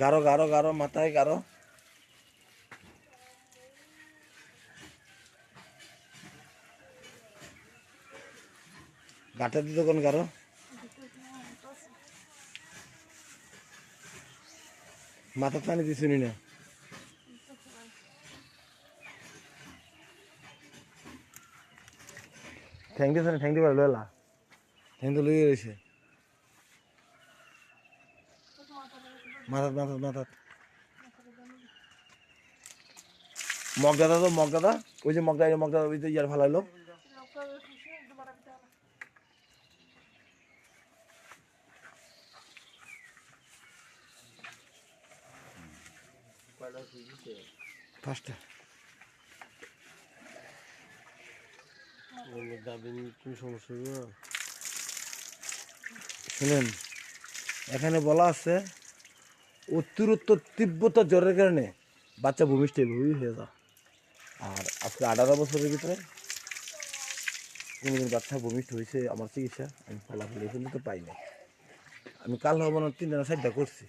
গারো গারো গারো মাথায় গারো। গাটা দিতে কোন গারো। মাথা টানি দিয়ে শুনি না। ঠ্যাং দিয়েছে না, ঠ্যাং দিয়ে পারলো এলা ঠ্যাং তো লইয়ে রয়েছে। মাথাত মাথাত মাথাত মগ দাদা তো মগ দাদা ওই যে মগ দাদা ওই যে ইয়ার ফালাইলো। পাঁচটা শুনেন, এখানে বলা আছে অতিরিক্ত তীব্রতা জ্বরের কারণে বাচ্চা ভূমিষ্ঠ হয়ে যায়। আর আজকে 18 বছরের ভিতরে কোনোদিন বাচ্চা ভূমিষ্ঠ হয়েছে আমার চিকিৎসা আমি ফলাফল এখানে তো পাই না। আমি কাল হব না 3টা না 4টা করছি।